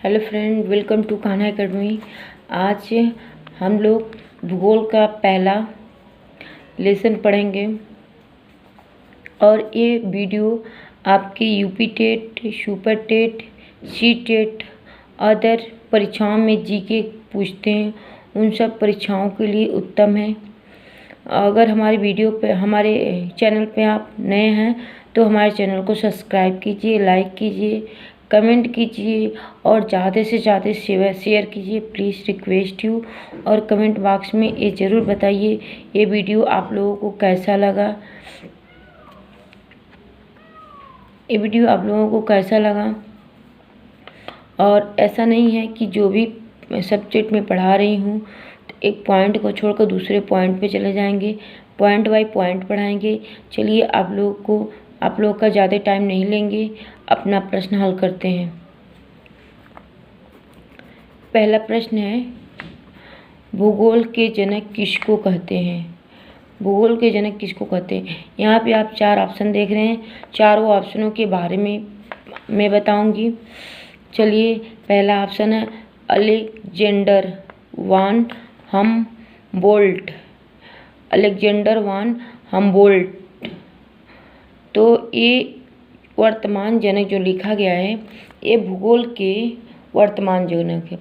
Hello friend, welcome to Kanha academy. आज हम लोग भूगोल का पहला लेसन पढ़ेंगे और ये वीडियो आपके UP TET, super TET, C TET, other परीक्षाओं में जीके पूछते हैं उन सब परीक्षाओं के लिए उत्तम है। अगर हमारे चैनल पे आप नए हैं तो हमारे चैनल को सब्सक्राइब कीजिए, लाइक कीजिए, कमेंट कीजिए और ज़्यादा से ज़्यादा शेयर कीजिए, प्लीज़ रिक्वेस्ट यू। और कमेंट बॉक्स में ये ज़रूर बताइए ये वीडियो आप लोगों को कैसा लगा। और ऐसा नहीं है कि जो भी सब्जेक्ट में पढ़ा रही हूँ तो एक पॉइंट को छोड़कर दूसरे पॉइंट पे चले जाएंगे, पॉइंट बाय पॉइंट पढ़ाएंगे। चलिए आप लोग का ज़्यादा टाइम नहीं लेंगे, अपना प्रश्न हल करते हैं। पहला प्रश्न है, भूगोल के जनक किसको कहते हैं? भूगोल के जनक किसको कहते हैं? यहाँ पे आप 4 ऑप्शन देख रहे हैं। चारों ऑप्शनों के बारे में मैं बताऊंगी। चलिए, पहला ऑप्शन है अलेक्जेंडर वान हमबोल्ट। अलेक्जेंडर वान हमबोल्ट। तो ये वर्तमान जनक जो लिखा गया है ये भूगोल के वर्तमान जनक है,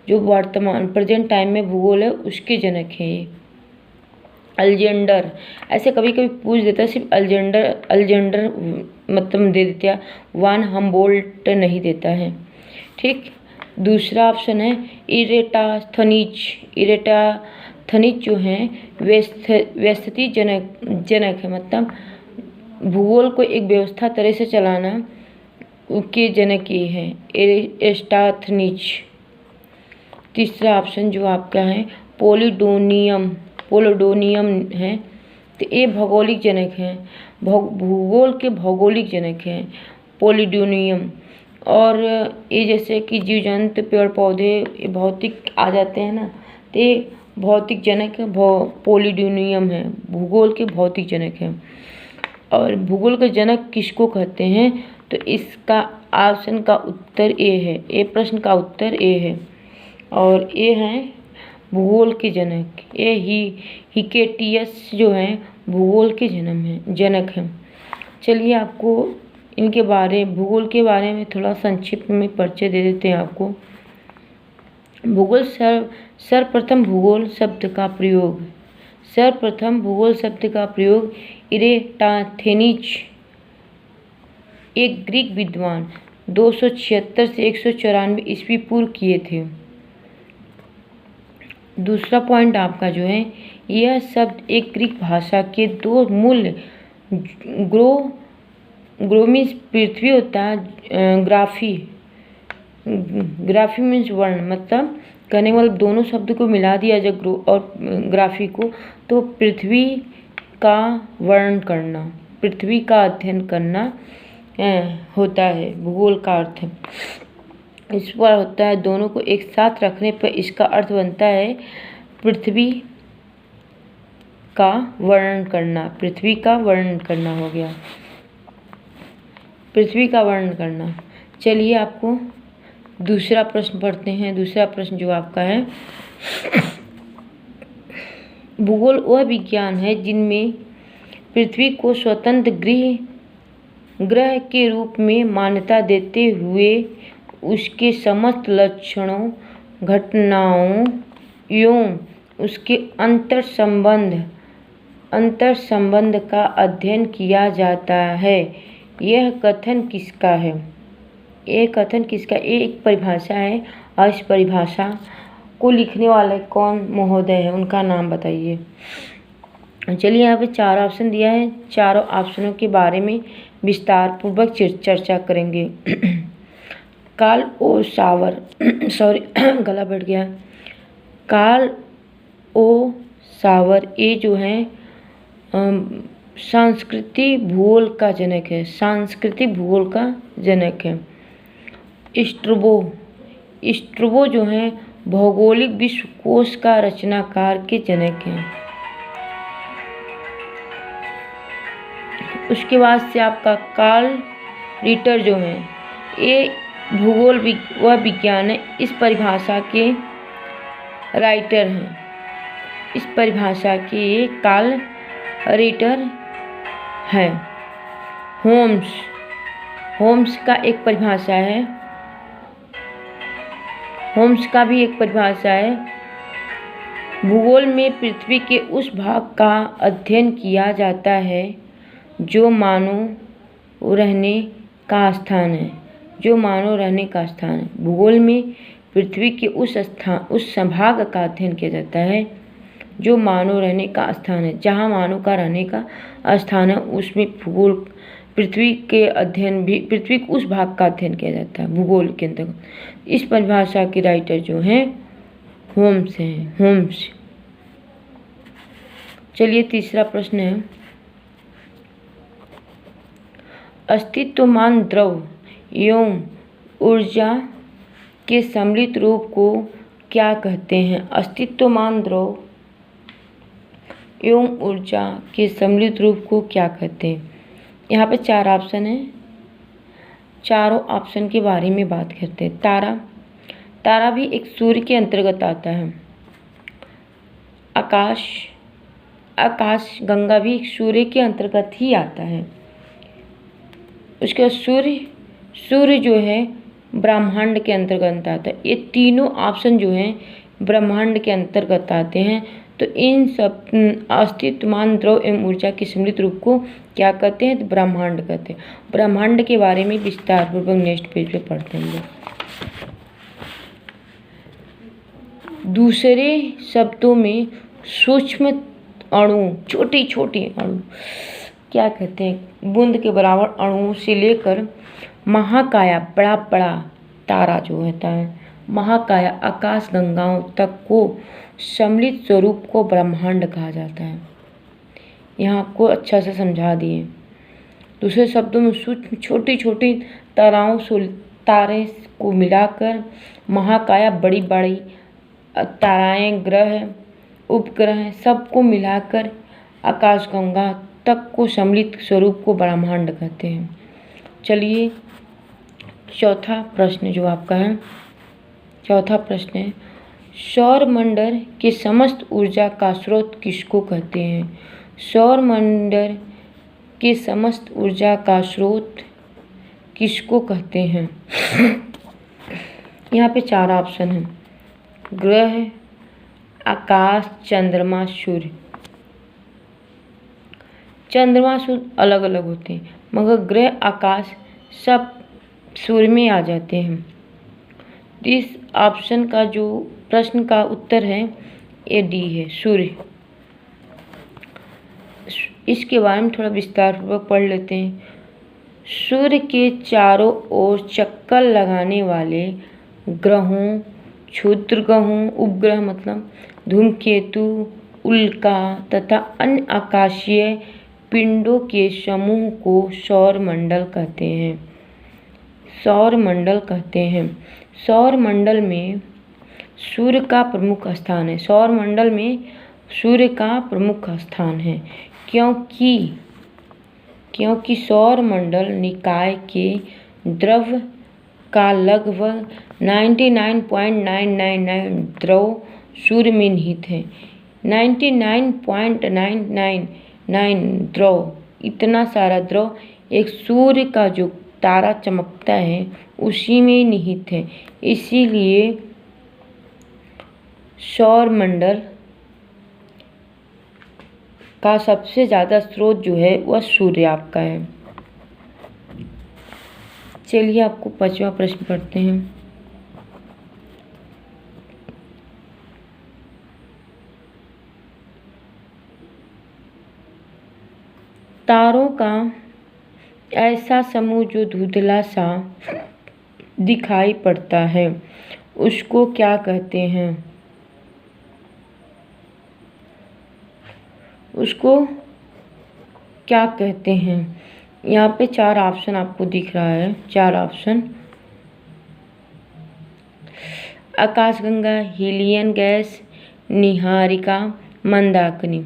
जो वर्तमान प्रेजेंट टाइम में भूगोल है उसके जनक है ये। अलेक्जेंडर ऐसे कभी कभी पूछ देता है, सिर्फ अलेक्जेंडर मतलब दे देता है, वान हमबोल्ट नहीं देता है। ठीक। दूसरा ऑप्शन है इरेटास्थनीज। इरेटास्थनीज जो है व्यवस्थित जनक है, मतलब भूगोल को एक व्यवस्था तरह से चलाना के जनक ये है, एरिस्टाथनीज। तीसरा ऑप्शन जो आपका है पोलिडोनियम है। तो ये भौगोलिक जनक है, भूगोल के भौगोलिक जनक हैं पोलिडोनियम। और ये जैसे कि जीव जंतु, पेड़ पौधे, ये भौतिक आ जाते हैं ना, तो ये भौतिक जनक पोलिडोनियम है, भूगोल के भौतिक जनक हैं। और भूगोल के जनक किसको कहते हैं? तो इसका ऑप्शन का उत्तर ए है, ए प्रश्न का उत्तर ए है। और ये हैं भूगोल के जनक, ये हिकेटियस जो हैं भूगोल के जनक हैं। चलिए आपको भूगोल के बारे में थोड़ा संक्षिप्त में परिचय दे देते हैं आपको। भूगोल सर्वप्रथम भूगोल शब्द का प्रयोग इरेटास्थेनीज, एक ग्रीक विद्वान 276 से 194 ईस्वी पूर्व किए थे। दूसरा पॉइंट आपका जो है, यह शब्द एक ग्रीक भाषा के 2 मूल ग्रो मीन्स पृथ्वी होता है, ग्राफी मीन्स वर्ण, मतलब कहने वाले दोनों शब्द को मिला दिया जाए ग्रो और ग्राफी को, तो पृथ्वी का वर्णन करना, पृथ्वी का अध्ययन करना होता है भूगोल का अर्थ। इस पर होता है दोनों को एक साथ रखने पर इसका अर्थ बनता है पृथ्वी का वर्णन करना। पृथ्वी का वर्णन करना हो गया, पृथ्वी का वर्णन करना। चलिए आपको दूसरा प्रश्न पढ़ते हैं। दूसरा प्रश्न जो आपका है, भूगोल वह विज्ञान है जिनमें पृथ्वी को स्वतंत्र ग्रह के रूप में मान्यता देते हुए उसके समस्त लक्षणों, घटनाओं एवं उसके अंतर संबंध का अध्ययन किया जाता है। यह कथन किसका है? ये एक परिभाषा है, और इस परिभाषा को लिखने वाले कौन महोदय है, उनका नाम बताइए। चलिए, यहाँ पे 4 ऑप्शन दिया है, चारों ऑप्शनों के बारे में विस्तार पूर्वक चर्चा करेंगे। कार्ल ओ सावर सॉरी गला बैठ गया। कार्ल ओ सावर ये जो है सांस्कृतिक भूगोल का जनक है। स्ट्रैबो जो है भौगोलिक विश्वकोश का रचनाकार के जनक हैं। उसके बाद से आपका कार्ल रिटर जो है ये भूगोल वह विज्ञान है। इस परिभाषा के राइटर हैं, इस परिभाषा के कार्ल रिटर है। होम्स का एक परिभाषा है, होम्स का भी एक परिभाषा है। भूगोल में पृथ्वी के उस भाग का अध्ययन किया जाता है जो मानव रहने का स्थान है, जो मानव रहने का स्थान है। भूगोल में पृथ्वी के उस संभाग का अध्ययन किया जाता है जो मानव रहने का स्थान है, जहाँ मानव का रहने का स्थान है, उसमें भूगोल पृथ्वी के अध्ययन भी, पृथ्वी के उस भाग का अध्ययन किया जाता है भूगोल के अंतर्गत। इस परिभाषा के राइटर जो हैं होम्स हैं, होम्स। चलिए तीसरा प्रश्न है, अस्तित्वमान द्रव एवं ऊर्जा के सम्मिलित रूप को क्या कहते हैं? अस्तित्वमान द्रव एवं ऊर्जा के सम्मिलित रूप को क्या कहते हैं? यहाँ पे 4 ऑप्शन हैं, चारों ऑप्शन के बारे में बात करते हैं। तारा भी एक सूर्य के अंतर्गत आता है। आकाश गंगा भी सूर्य के अंतर्गत ही आता है। उसके बाद सूर्य जो है ब्रह्मांड के अंतर्गत आता है। ये तीनों ऑप्शन जो हैं ब्रह्मांड के अंतर्गत आते हैं। तो इन सब अस्तित्वमान द्रव एवं ऊर्जा के सम्मिलित रूप को क्या कहते हैं? तो ब्रह्मांड कहते हैं। ब्रह्मांड के बारे में विस्तार पूर्वक नेक्स्ट पेज पे पढ़ते हैं। दूसरे शब्दों में सूक्ष्म अणु, छोटे छोटे अणु क्या कहते हैं? बूंद के बराबर अणुओं से लेकर महाकाया, बड़ा बड़ा तारा जो होता है, महाकाया आकाश गंगाओं तक को सम्मिलित स्वरूप को ब्रह्मांड कहा जाता है। यहाँ आपको अच्छा से समझा दिए। दूसरे शब्दों में सूक्ष्म छोटी छोटी तारे को मिलाकर महाकाया, बड़ी बड़ी ताराएं, ग्रह, उपग्रह सबको मिलाकर आकाशगंगा तक को सम्मिलित स्वरूप को ब्रह्मांड कहते हैं। चलिए चौथा प्रश्न जो आपका है, चौथा प्रश्न है, सौरमंडल के समस्त ऊर्जा का स्रोत किसको कहते हैं? सौरमंडल के समस्त ऊर्जा का स्रोत किसको कहते हैं? यहाँ पे 4 ऑप्शन हैं, ग्रह, आकाश, चंद्रमा, सूर्य। चंद्रमा सूर्य अलग अलग होते हैं, मगर ग्रह, आकाश सब सूर्य में आ जाते हैं। इस ऑप्शन का जो प्रश्न का उत्तर है ये डी है, सूर्य। इसके बारे में थोड़ा विस्तार पूर्वक पढ़ लेते हैं। सूर्य के चारों ओर चक्कर लगाने वाले ग्रहों, क्षुद्र ग्रहों, उपग्रह मतलब धूमकेतु, उल्का तथा अन्य आकाशीय पिंडों के समूह को सौरमंडल कहते हैं। सौरमंडल कहते हैं। सौरमंडल में सूर्य का प्रमुख स्थान है। सौरमंडल में सूर्य का प्रमुख स्थान है, क्योंकि सौरमंडल निकाय के द्रव का लगभग 99.999 द्रव सूर्य में निहित है। 99.999 द्रव, इतना सारा द्रव एक सूर्य का जो तारा चमकता है उसी में निहित है। इसीलिए सौरमंडल का सबसे ज़्यादा स्रोत जो है वह सूर्य आपका है। चलिए आपको 5वां प्रश्न पढ़ते हैं। तारों का ऐसा समूह जो धुंधला सा दिखाई पड़ता है उसको क्या कहते हैं? उसको क्या कहते हैं? यहाँ पे 4 ऑप्शन आपको दिख रहा है, 4 ऑप्शन। आकाशगंगा, हीलियन गैस, नीहारिका, मंदाकिनी।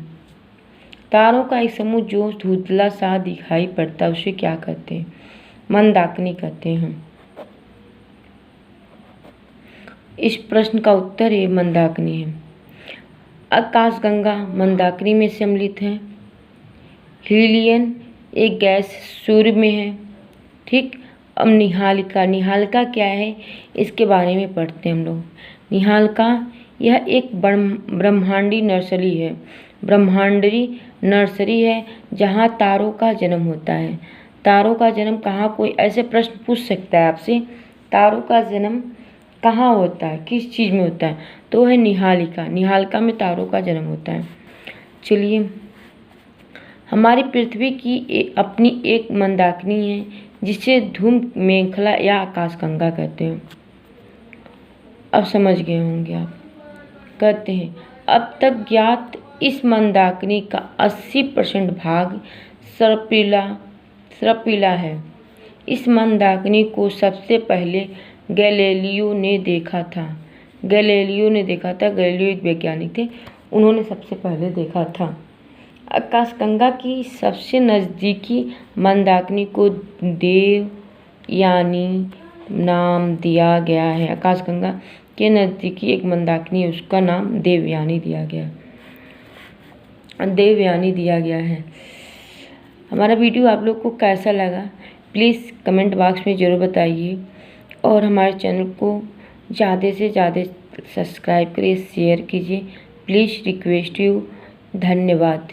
तारों का एक समूह जो धुंधला सा दिखाई पड़ता है उसे क्या कहते हैं? मंदाकिनी कहते हैं। इस प्रश्न का उत्तर है मंदाकिनी है। आकाशगंगा मंदाकिनी में सम्मिलित है। हीलियन एक गैस सूर्य में है। ठीक। अब निहालिका, निहालिका क्या है इसके बारे में पढ़ते हैं हम लोग। निहालिका यह एक ब्रह्मांडी नर्सरी है, ब्रह्मांडी नर्सरी है जहाँ तारों का जन्म होता है। तारों का जन्म कहाँ, कोई ऐसे प्रश्न पूछ सकता है आपसे, तारों का जन्म कहाँ होता है, किस चीज़ में होता है, तो है निहालिका। निहालिका में तारों का जन्म होता है। चलिए, हमारी पृथ्वी की अपनी एक मंदाकिनी है जिसे धूम मेखला या आकाशगंगा कहते हैं। अब समझ गए होंगे आप। कहते हैं अब तक ज्ञात इस मंदाकिनी का 80% भाग सर्पिला है। इस मंदाकिनी को सबसे पहले गैलीलियो ने देखा था। गैलीलियो एक वैज्ञानिक थे, उन्होंने सबसे पहले देखा था। आकाशगंगा की सबसे नज़दीकी मंदाकिनी को देवयानी नाम दिया गया है। आकाशगंगा के नज़दीकी एक मंदाकिनी है, उसका नाम देवयानी दिया गया है। हमारा वीडियो आप लोग को कैसा लगा प्लीज़ कमेंट बॉक्स में ज़रूर बताइए, और हमारे चैनल को ज़्यादा से ज़्यादा सब्सक्राइब करिए, शेयर कीजिए। Please request you. धन्यवाद।